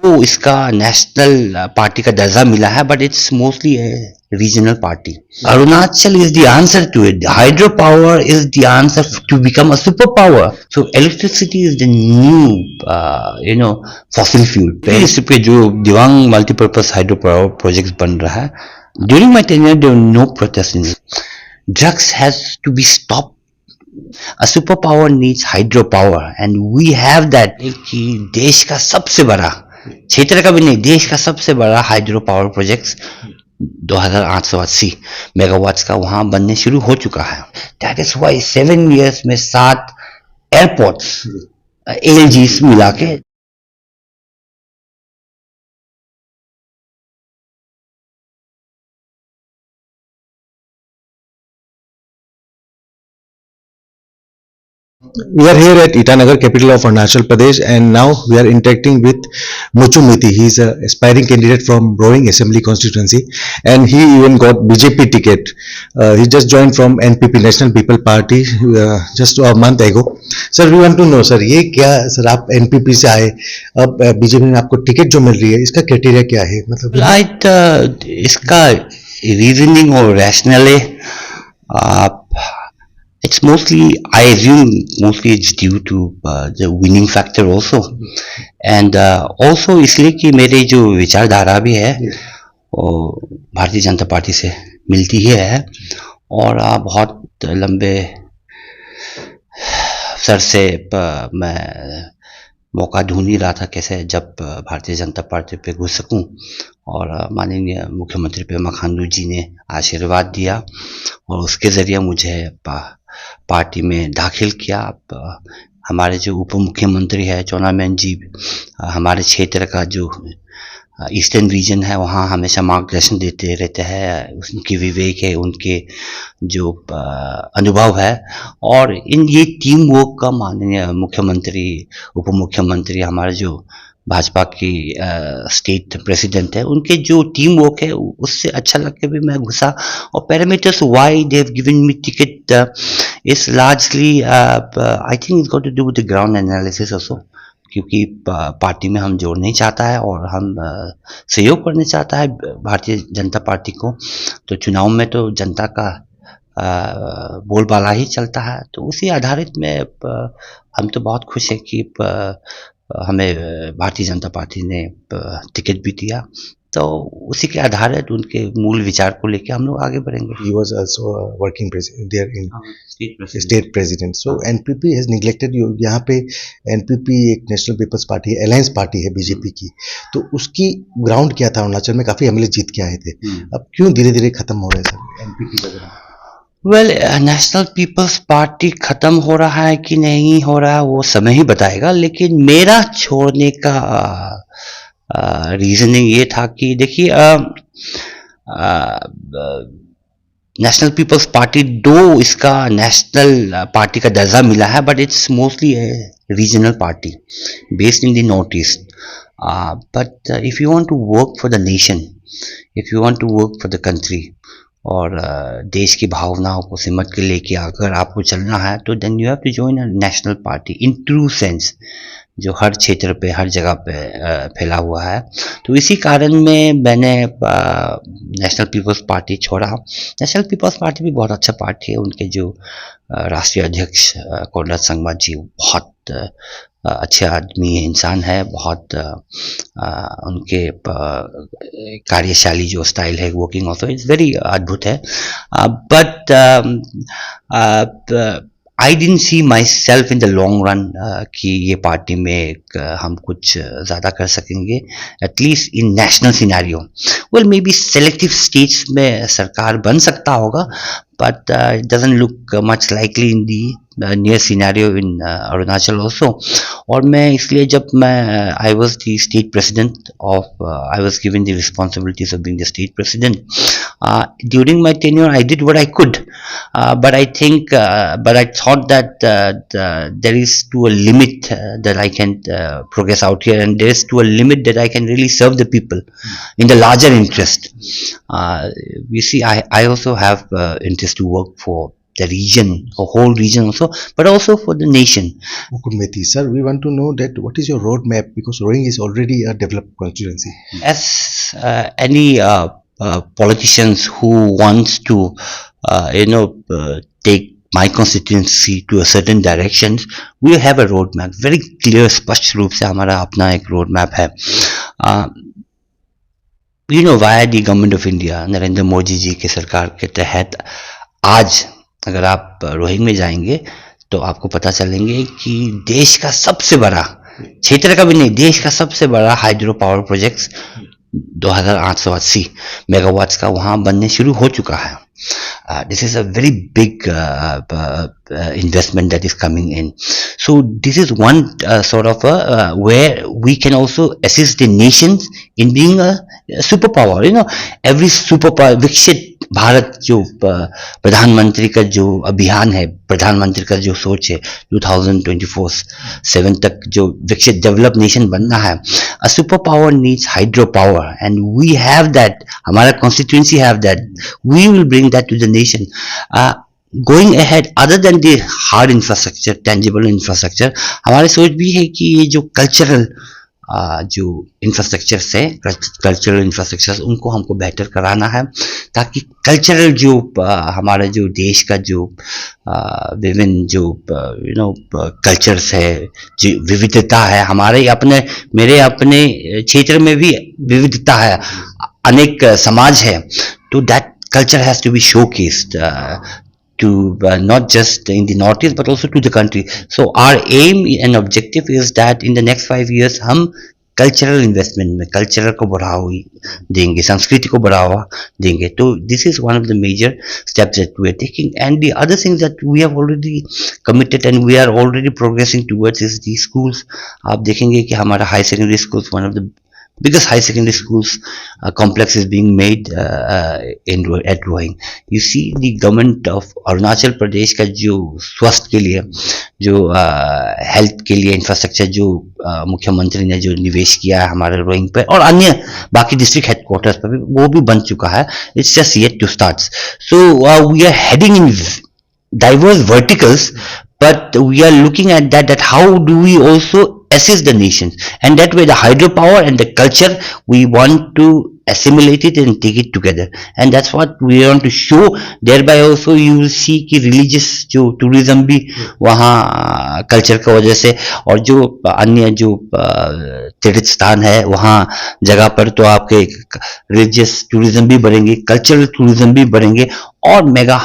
तो इसका national party का दर्जा मिला है, but it's mostly regional party. Arunachal is the answer to it. Hydropower is the answer to become a superpower. So electricity is the new, fossil fuel. इस पे जो Dibang multipurpose hydropower projects बन रहा है, during my tenure there were no protests in it. Drugs has to be stopped. A superpower needs hydropower and we have that. कि देश का सबसे बड़ा, क्षेत्र का भी नहीं, देश का सबसे बड़ा हाइड्रो पावर प्रोजेक्ट 2880 मेगावाट्स का वहां बनने शुरू हो चुका है. दैट इज वाई 7 years में 7 एयरपोर्ट्स एलजीस मिला के. We are here at Itanagar, capital of Arunachal Pradesh, and now we are interacting with Mutchu Mithi. He is an aspiring candidate from Roing Assembly constituency, and he even got BJP ticket. He just joined from NPP, National People Party, just a month ago. Sir, we want to know, sir, ये क्या, sir आप NPP से आए, अब BJP में आपको ticket जो मिल रही है, इसका क्राइटेरिया क्या है? मतलब इसका रीजनिंग और रैशनल है. It's mostly, I assume, mostly it's due to the winning factor also, and also इसलिए कि मेरे जो विचारधारा भी है वो भारतीय जनता पार्टी से मिलती ही है, और बहुत लंबे सर से मैं मौका ढूंढ ही रहा था कैसे जब भारतीय जनता पार्टी पे घुस सकूं, और माननीय मुख्यमंत्री पेमा खांडू जी ने आशीर्वाद दिया और उसके ज़रिए मुझे पार्टी में दाखिल किया. हमारे जो उप मुख्यमंत्री है चौनामैन जी, हमारे क्षेत्र का जो ईस्टर्न रीजन है वहाँ हमेशा मार्गदर्शन देते रहते हैं. उनकी विवेक है, उनके जो अनुभव है, और इन ये टीम वर्क का माननीय मुख्यमंत्री, उप मुख्यमंत्री, हमारे जो भाजपा की स्टेट प्रेसिडेंट है, उनके जो टीम वर्क है उससे अच्छा लग के भी मैं घुसा. और parameters why they have given me ticket is largely I think it's got to do with the ground analysis also, क्योंकि पार्टी में हम जोड़ना ही चाहता है और हम सहयोग करना चाहता है भारतीय जनता पार्टी को. तो चुनाव में तो जनता का बोलबाला ही चलता है, तो उसी आधारित में हम तो बहुत खुश है कि हमें भारतीय जनता पार्टी ने टिकट भी दिया. तो उसी के आधारित उनके मूल विचार को लेकर हम लोग आगे बढ़ेंगे. He was also working president there in state president. So NPP has neglected you. यहाँ पे NPP एक नेशनल पीपल्स पार्टी है, अलायंस पार्टी है बीजेपी की, तो उसकी ग्राउंड क्या था? अरुणाचल में काफी एमएलए जीत के आए थे, अब क्यों धीरे धीरे खत्म हो रहे हैं सर NPP वगैरह? वेल, नेशनल पीपल्स पार्टी खत्म हो रहा है कि नहीं हो रहा है वो समय ही बताएगा, लेकिन मेरा छोड़ने का रीजनिंग ये था कि देखिए नेशनल पीपल्स पार्टी, दो इसका नेशनल पार्टी का दर्जा मिला है, but it's mostly regional party based in the north east. But if you want to work for the nation, if you want to work for the country, और देश की भावनाओं को सिमट के लेके अगर आपको चलना है, तो then you have to join a national party in true sense, जो हर क्षेत्र पे, हर जगह पे फैला हुआ है. तो इसी कारण में मैंने नेशनल पीपल्स पार्टी छोड़ा. नेशनल पीपल्स पार्टी भी बहुत अच्छा पार्टी है. उनके जो राष्ट्रीय अध्यक्ष कोंडा संगमा जी बहुत अच्छे आदमी है, इंसान है, बहुत उनके कार्यशाली जो स्टाइल है वर्किंग ऑल्सो इट्स वेरी अद्भुत है. But I didn't see my self in the long run कि ये पार्टी में हम कुछ ज़्यादा कर सकेंगे, at least in national scenario. Well, may be selective states में सरकार बन सकता होगा, but it doesn't look much likely in the near scenario in Arunachal also. और मैं इसलिए जब मैं I was the state president of I was given the responsibilities of being the state president. During my tenure I did what I could, but I think but I thought that there is to a limit that I can progress out here, and there is to a limit that I can really serve the people in the larger interest. You see, I also have interest to work for the region, a whole region also, but also for the nation. Mutchu Mithi, sir, we want to know that what is your roadmap, because Roing is already a developed constituency. As any politicians who wants to take my constituency to a certain direction, we have a roadmap, very clear, स्पष्ट रूप से हमारा अपना एक roadmap है. Via the government of India, Narendra Modi ji के सरकार के तहत आज अगर आप रोहिंग में जाएंगे तो आपको पता चलेंगे कि देश का सबसे बड़ा, क्षेत्र का भी नहीं, देश का सबसे बड़ा हाइड्रो पावर प्रोजेक्ट 2880 मेगावाट्स का वहां बनने शुरू हो चुका है. This is a very big investment that is coming in. So this is one sort of where we can also assist the nations in being a superpower. Every superpower, विकसित भारत जो प्रधानमंत्री का जो अभियान है, प्रधानमंत्री का जो सोच है 2024-7 तक जो विकसित डेवलप नेशन बनना है, a superpower needs hydropower and we have that. हमारा constituency have that. We will bring that to the nation. Going ahead, other than the hard infrastructure, tangible infrastructure, हमारी सोच भी है कि ये जो कल्चरल जो इंफ्रास्ट्रक्चर्स है, कल्चरल इंफ्रास्ट्रक्चर्स, उनको हमको बेहतर कराना है ताकि कल्चरल जो हमारा जो देश का जो विभिन्न जो कल्चर्स है, जो विविधता है, हमारे अपने मेरे अपने क्षेत्र में भी विविधता है, अनेक समाज है, तो that culture has to be showcased to not just in the northeast but also to the country. So our aim and objective is that in the next 5 years हम कल्चरल इन्वेस्टमेंट में कल्चरल को बढ़ावा देंगे, संस्कृति को बढ़ावा देंगे. तो this is one of the major steps that we are taking. And the other thing that we have already committed and we are already progressing towards is the schools. आप देखेंगे कि हमारा high secondary schools, one of the biggest high secondary schools complex is being made at Roing. You see the government of Arunachal Pradesh का जो स्वास्थ्य के लिए, जो हेल्थ के लिए इंफ्रास्ट्रक्चर जो मुख्यमंत्री ने जो निवेश किया है हमारे रोइंग पे और अन्य बाकी डिस्ट्रिक्ट हेडक्वार्टर्स पर भी, वो भी बन चुका है. It's just yet to start. So we are heading in diverse verticals, but we are looking at that how do we also assist the nations, and that way the hydropower and the culture we want to assimilate it and take it together, and that's what we want to show. Thereby also you will see कि religious जो tourism भी वहाँ culture की वजह से, और जो अन्य जो तीर्थ स्थान है वहाँ जगह पर, तो आपके religious tourism भी बढ़ेंगे, cultural tourism भी बढ़ेंगे और मेगा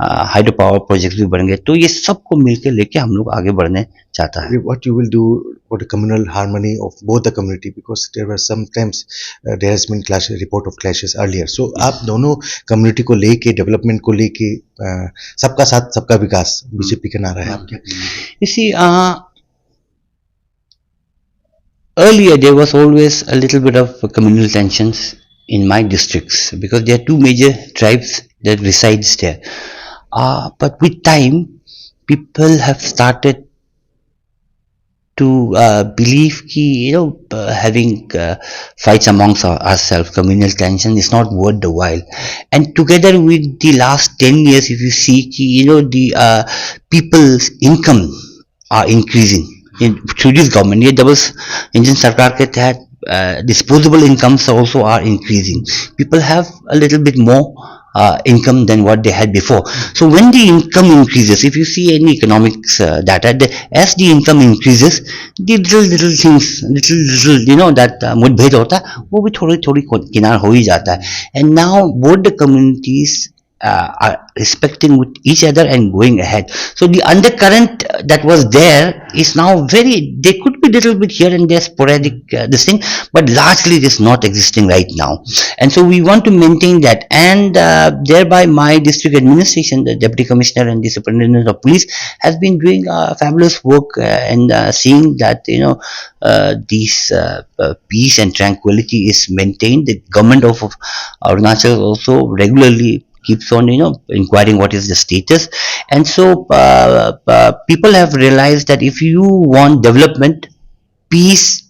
हाइड्रो पावर प्रोजेक्ट भी बढ़ेंगे. तो ये सबको मिलकर लेके हम लोग आगे बढ़ने चाहता है. What you will do for the communal harmony of both the community, because there were sometimes there has been report of clashes earlier. So आप दोनों community को लेके, डेवलपमेंट को लेके, सबका साथ सबका विकास बीजेपी का नारा है. आप क्या कहेंगे? You see, earlier there was always a little bit of communal tensions in my districts because there are two major tribes that resides there. But with time, people have started to believe कि having fights amongst ourselves, communal tension is not worth the while. And together with the last 10 years, if you see कि the people's income are increasing through this government. ये double engine सरकार के तहत disposable incomes also are increasing. People have a little bit more income than what they had before. So when the income increases, if you see any economics data, as the income increases, the little things, little that मुठभेड़ होता है, वो भी थोड़ी किनार हो ही जाता है. And now both the communities are respecting with each other and going ahead. So the undercurrent that was there is now there could be little bit here and there sporadic this thing, but largely it is not existing right now. And so we want to maintain that, and thereby my district administration, the deputy commissioner and the superintendent of police has been doing fabulous work and seeing that these peace and tranquility is maintained. The government of Arunachal also regularly keeps on inquiring what is the status, and so people have realized that if you want development, peace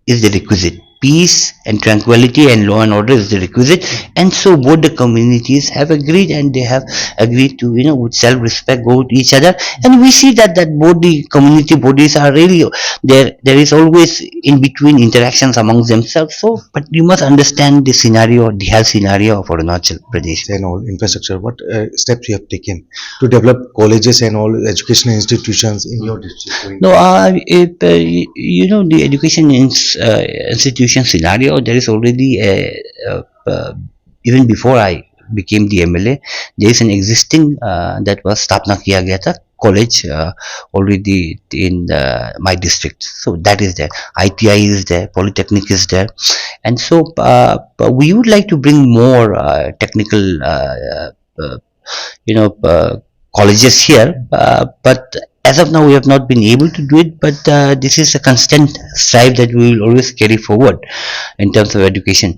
is the requisite. peace and tranquility and law and order is the requisite, and so both the communities have agreed, and they have agreed to, with self-respect, go to each other. And we see that both the community bodies are really there is always in between interactions among themselves. So but you must understand the scenario, the health scenario of Arunachal Pradesh and all infrastructure. What steps you have taken to develop colleges and all educational institutions in your district? No, the education institution scenario, there is already even before I became the MLA, there is an existing that was स्थापना किया गया था college already in my district. So that is there. ITI is there, Polytechnic is there, and so but we would like to bring more technical, colleges here, but as of now we have not been able to do it, but this is a constant strive that we will always carry forward in terms of education.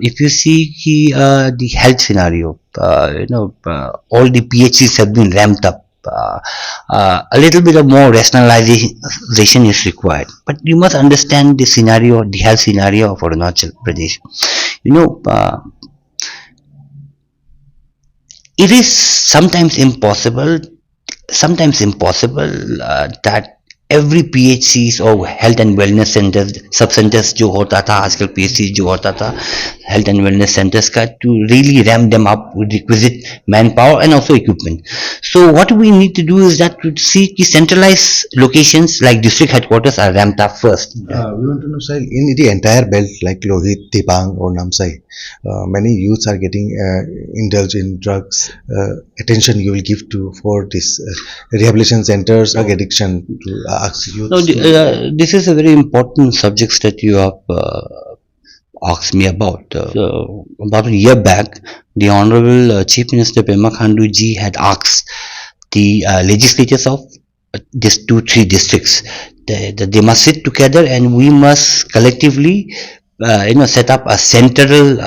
If you see the health scenario, all the PHCs have been ramped up. A little bit of more rationalization is required, but you must understand the scenario, the health scenario of Arunachal Pradesh. It is sometimes impossible that every PHCs or health and wellness centers, सब centers जो होता था आजकल PHCs जो होता था health and wellness centers का, to really ramp them up with requisite manpower and also equipment. So what we need to do is that to see the centralized locations like district headquarters are ramped up first. We want to know, sir, in the entire belt like Lohit, Dipang or Namsai, many youths are getting indulged in drugs. Attention you will give to for this rehabilitation centers, drug addiction to ask youth. No, this is a very important subject that you have asked me about. So about a year back, the Honorable Chief Minister Pema Khandu ji had asked the legislatures of these 2-3 districts that they must sit together and we must collectively set up a central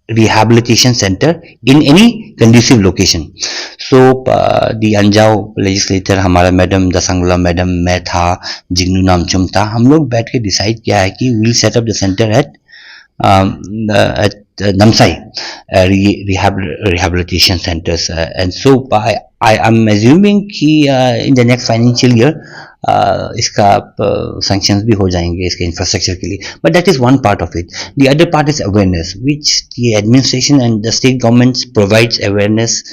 rehabilitation center in any conducive location. So the Anjao legislator हमारा madam दसंगला madam मैं था जिग्नू नामचुम था, हम लोग बैठ के decide किया है कि we'll set up the center at Namsai rehabilitation centers, and so I am assuming कि in the next financial year इसका sanctions भी हो जाएंगे इसके infrastructure के लिए. But that is one part of it. The other part is awareness, which the administration and the state governments provides awareness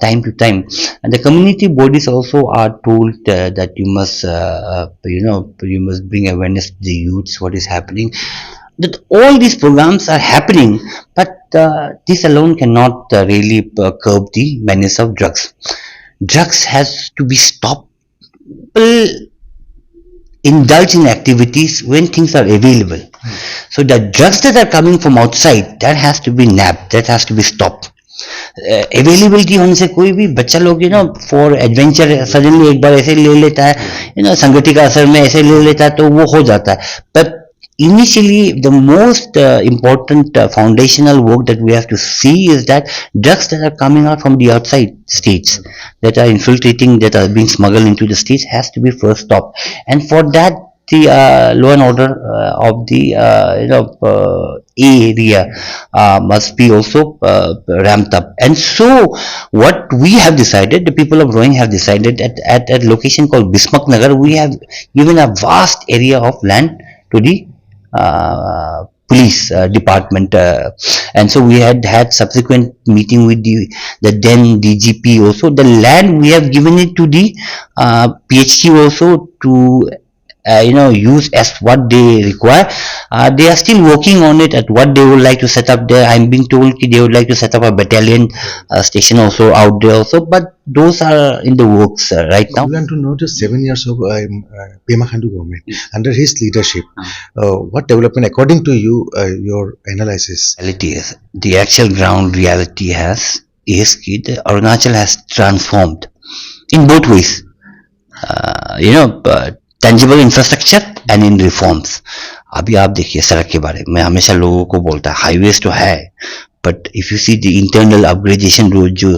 time to time, and the community bodies also are told that you must you must bring awareness to the youths what is happening. That all these programs are happening, but this alone cannot really curb the menace of drugs. Drugs has to be stopped. People indulge in activities when things are available. So the drugs that are coming from outside, that has to be nabbed, that has to be stopped. Availability होने से कोई भी बच्चा लोग for adventure suddenly एक बार ऐसे ले लेता है, संगति का असर में ऐसे ले लेता है तो वो हो जाता है. But initially the most important foundational work that we have to see is that drugs that are coming out from the outside states, that are infiltrating, that are being smuggled into the states, has to be first stopped, and for that the law and order of the area must be also ramped up. And so what we have decided, the people of Roing have decided, at a location called Bismarck Nagar, we have given a vast area of land to the police department, and so we had subsequent meeting with the then DGP also. The land we have given it to the PHC also to use as what they require. They are still working on it at what they would like to set up there. I'm being told they would like to set up a battalion station also out there also, but those are in the works right now. We want to know just 7 years of Pema Khandu government under his leadership. What development, according to you, your analysis? The actual ground reality is that Arunachal has transformed in both ways. Tangible infrastructure and in reforms. अभी आप देखिए सड़क के बारे में हमेशा लोगों को बोलता है हाईवेज तो है, but if you see the internal upgradation road जो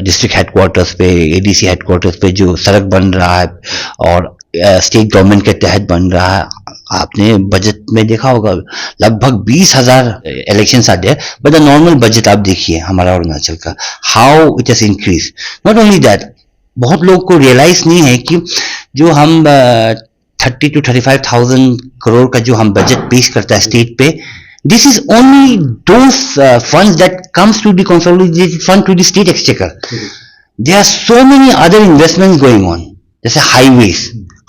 डिस्ट्रिक्ट हेडक्वार्टर्स पे एडीसी हेडक्वार्टर्स पे जो सड़क बन रहा है और स्टेट गवर्नमेंट के तहत बन रहा है. आपने बजट में देखा होगा लगभग 20,000 इलेक्शंस आते हैं, बट द नॉर्मल बजट आप देखिए हमारा अरुणाचल का, how it has increase. Not only that, बहुत लोगों को रियलाइज नहीं है कि जो हम 30 to 35,000 करोड़ का जो हम बजट पेश करता है स्टेट पे, this is only those funds that comes to the consolidated fund to the state exchequer. There are so many other investments going on, जैसे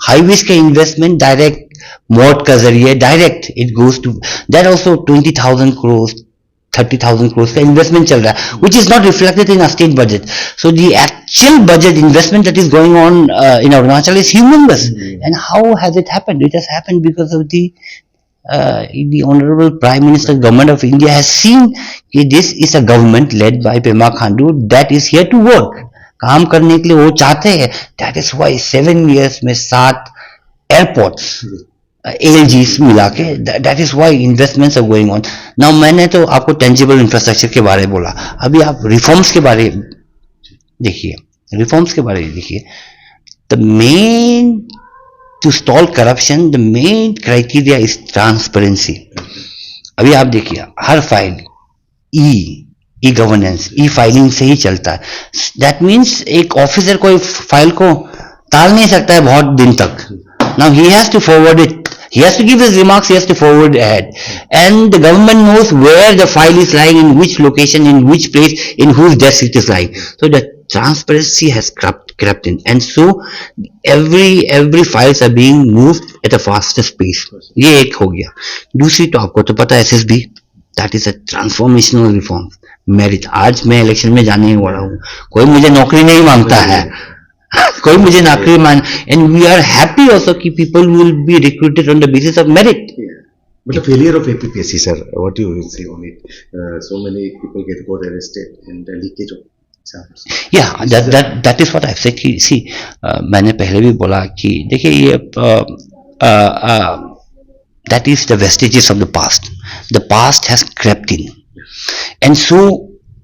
हाईवेज का इन्वेस्टमेंट डायरेक्ट मोड का जरिए direct it goes to that, also 20,000 crore 30,000 crores का investment चल रहा है, which is not reflected in our state budget. So the actual budget investment that is going on in Arunachal is humongous. And how has it happened? It has happened because of the Honorable Prime Minister Government of India has seen that this is a government led by Pema Khandu that is here to work. काम करने के लिए वो चाहते हैं. That is why 7 years में 7 airports ALGs मिला के, that is why investments are going on. Now मैंने तो आपको tangible infrastructure के बारे में बोला, अभी आप reforms के बारे देखिए, reforms के बारे में देखिए. The main to stall corruption, the main criteria is transparency. अभी आप देखिए हर file e governance, e filing से ही चलता है. दैट मीन्स एक ऑफिसर कोई फाइल को टाल नहीं सकता है बहुत दिन तक. Now he has to forward it. He has to give his remarks. He has to forward ahead, and the government knows where the file is lying, in which location, in which place, in whose desk it is lying. So the transparency has crept in, and so every files are being moved at a fastest pace. ये एक हो गया. दूसरी तो आपको तो पता है SSB, that is a transformational reform. Merit, आज मैं इलेक्शन में जाने वाला हूँ, कोई मुझे नौकरी नहीं मांगता है, कोई मुझे नौकरी मान, and we are happy also कि people will be recruited on the basis of merit. But the failure of APPSC, sir, what do you say on it? So many people got arrested and the leakage of exams. Yeah, that is what I've said. See, मैंने पहले भी बोला कि देखिए ये that is the vestiges of the past. The past has crept in, and so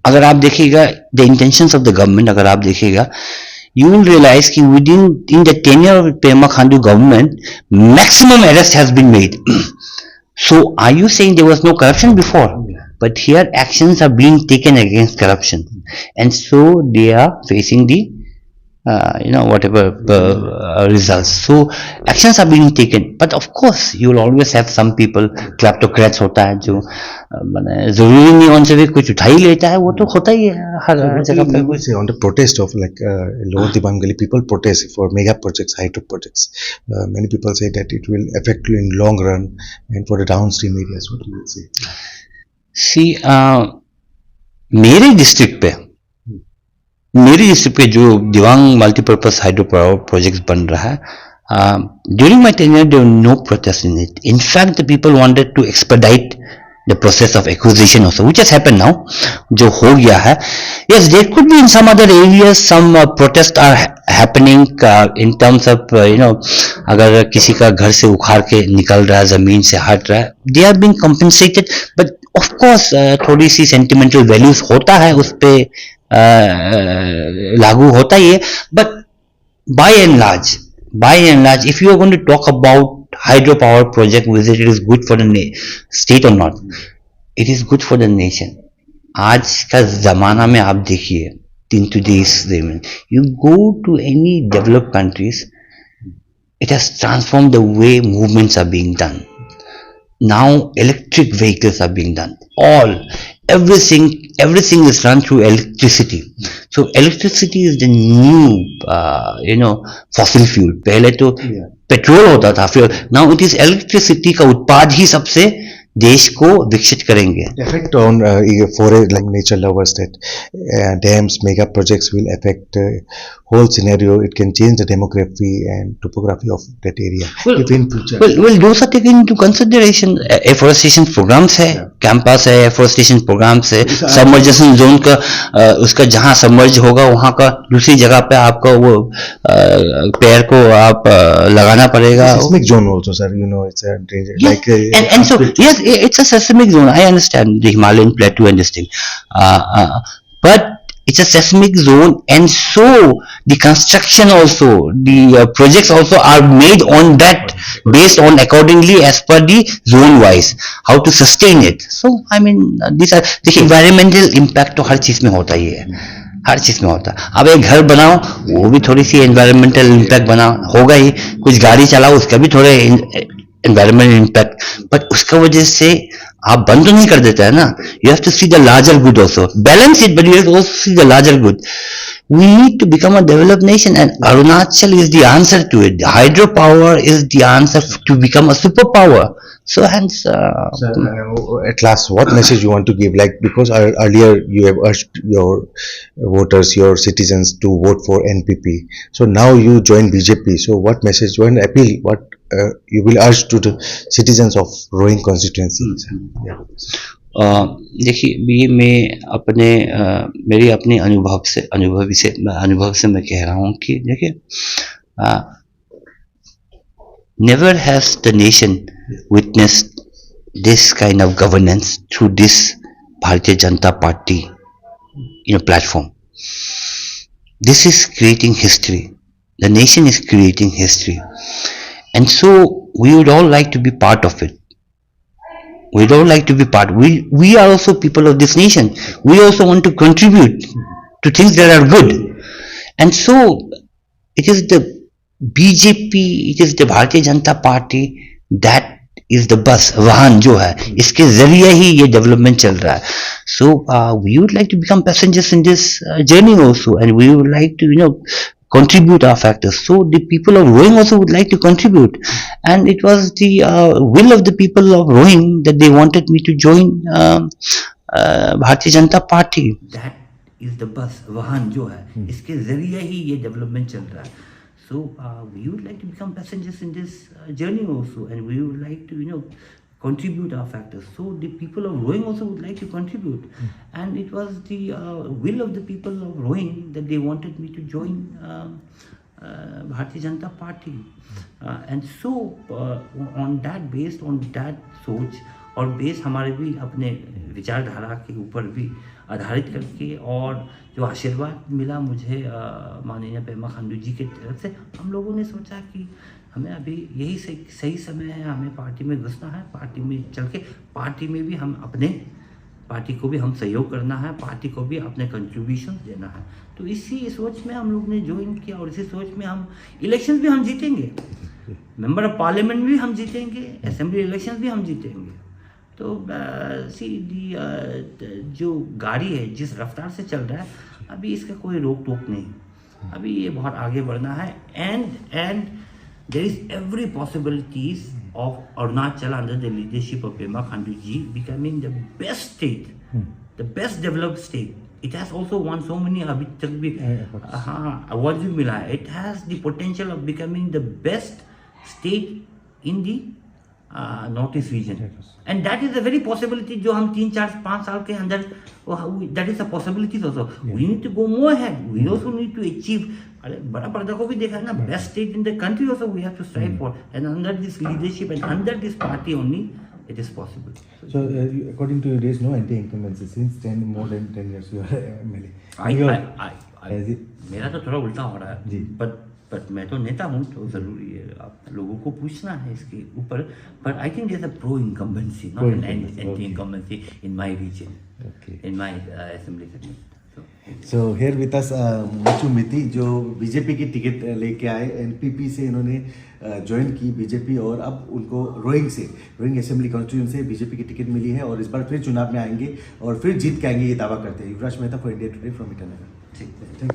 अगर आप देखिएगा the intentions of the government, अगर आप देखिएगा, you will realize कि in the tenure of Pema Khandu government, maximum arrest has been made. So are you saying there was no corruption before? But here actions are being taken against corruption, and so they are facing the whatever results. So actions are being taken, but of course you will always have some people, kleptocrats होता है जो माने जरूरी नहीं उनसे भी कुछ उठा ही लेता है, वो तो होता ही है हर जगह पे. Say on the protest of like lower Dibangali, people protest for mega projects, hydro projects. Many people say that it will affect you in long run and for the downstream areas. What do you say? See, मेरे district पे जो Dibang multipurpose hydro power projects बन रहा है, during my tenure there were no protest in it. In fact the people wanted to expedite the process of acquisition also, which has happened now, जो हो गया है. Yes, there could be in some other areas some protests are happening in terms of अगर किसी का घर से उखाड़ के निकल रहा है, जमीन से हट रहा है, they are being compensated, but of course थोड़ी सी sentimental values होता है, उस पे लागू होता ही है. But by and large, if you are going to talk about hydropower project, whether it is good for the state or not, it is good for the nation. आज का जमाना में आप देखिए, in today's day, you go to any developed countries, it has transformed the way movements are being done. Now electric vehicles are being done. Everything is run through electricity. So electricity is the new fossil fuel. पहले तो petrol होता था, फिर now it is electricity का उत्पाद ही सबसे देश को विकसित करेंगे. Effect on for like nature lovers that dams, mega projects will affect whole scenario. It can change the demography and topography of that area. If in future. Well, those are taken into consideration. Afforestation programs है, campus है, afforestation programs है, submersion zone का उसका जहाँ submerge होगा वहाँ का दूसरी जगह पे आपका वो पेड़ को आप लगाना पड़ेगा. Seismic zone also, sir. It's a danger. Yeah. Like and so yes, it's a seismic zone. I understand the Himalayan plateau and this thing, but it's a seismic zone, and so the construction also, the projects also are made on that, based on accordingly as per the zone wise, how to sustain it. So I mean, these are the environmental impact. तो हर चीज में होता ही है, हर चीज में होता है. अब एक घर बनाओ, वो भी थोड़ी सी एनवायरमेंटल इम्पैक्ट बना होगा ही. कुछ गाड़ी चलाओ, उसका भी थोड़े एनवायरमेंटल इम्पैक्ट. बट उसका वजह से आप बंद तो नहीं कर देता है ना. You have to see the larger good also, balance it, but you have to also see the larger good. We need to become a developed nation, and Arunachal is the answer to it. The hydropower is the answer to become a superpower. So hence, So, at last, what message you want to give? Like, because earlier you have urged your voters, your citizens to vote for NPP. So now you join BJP. So what message, one appeal, what you will urge to the citizens of Roing constituency? Yeah. देखिए, ये मैं अपने मेरी अपनी अनुभव से मैं कह रहा हूँ कि देखिए, never has the nation witnessed this kind of governance through this Bharatiya Janata Party, platform. This is creating history. The nation is creating history, and so we would all like to be part of it. We don't like to be part. We are also people of this nation. We also want to contribute to things that are good. And so it is the BJP, it is the Bharatiya Janata Party that is the bus, वाहन जो है, इसके जरिए ही ये development चल रहा है. So we would like to become passengers in this journey also, and we would like to contribute our factors. So the people of Roing also would like to contribute, and it was the will of the people of Roing that they wanted me to join Bharatiya Janata Party. That is the bus, वाहन जो है, इसके जरिए ही ये development चल रहा है. So we would like to become passengers in this journey also, and we would like to contribute our factors. So the people of Roing also would like to contribute, and it was the will of the people of Roing that they wanted me to join Bharatiya Janata Party. And so on that, based on that सोच और base हमारे भी अपने विचारधारा के ऊपर भी आधारित करके, और जो आशीर्वाद मिला मुझे माननीय पेमा खांडू जी की तरफ से, हम लोगों ने सोचा कि हमें अभी यही सही समय है, हमें पार्टी में घुसना है, पार्टी में चल के पार्टी में भी हम अपने पार्टी को भी हम सहयोग करना है, पार्टी को भी अपने कंट्रीब्यूशन देना है. तो इसी सोच में हम लोग ने ज्वाइन किया, और इसी सोच में हम इलेक्शंस भी हम जीतेंगे, मेंबर ऑफ पार्लियामेंट भी हम जीतेंगे, असेंबली इलेक्शंस भी हम जीतेंगे. तो जो गाड़ी है जिस रफ्तार से चल रहा है, अभी इसका कोई रोक टोक नहीं, अभी ये बहुत आगे बढ़ना है. And there is every possibilities of Arunachal under the leadership of Pema Khandu ji becoming the best state, the best developed state. It has also won so many अभी तक भी awards भी मिला है. It has the potential of becoming the best state in the Northeast region, and that is a very possibility जो हम 3-4-5 साल के अंदर, that is a possibility also. We need to go more ahead. We also need to achieve. अरे बड़ा पर्दा को भी देखा है ना, best state in the country also we have to strive for, and under this leadership and under this party only it is possible. So according to you, there is no anti-incumbency since more than 10 years you are MLA. मेरा तो थोड़ा उल्टा हो रहा है जी, but मैं तो नेता हूँ, तो जरूरी है आप लोगों को पूछना है इसके ऊपर. But I think there is a pro incumbency, not an anti incumbency in my region, in my assembly segment. So here with us Mutchu Mithi, जो बीजेपी की टिकट लेके आए, एनपीपी से इन्होंने ज्वाइन की बीजेपी, और अब उनको रोइंग असेंबली कॉन्स्टिट्यूएंसी से बीजेपी की टिकट मिली है, और इस बार फिर चुनाव में आएंगे और फिर जीत के आएंगे, ये दावा करते हैं. Yuvraj Mehta for India Today from Itanagar. ठीक है.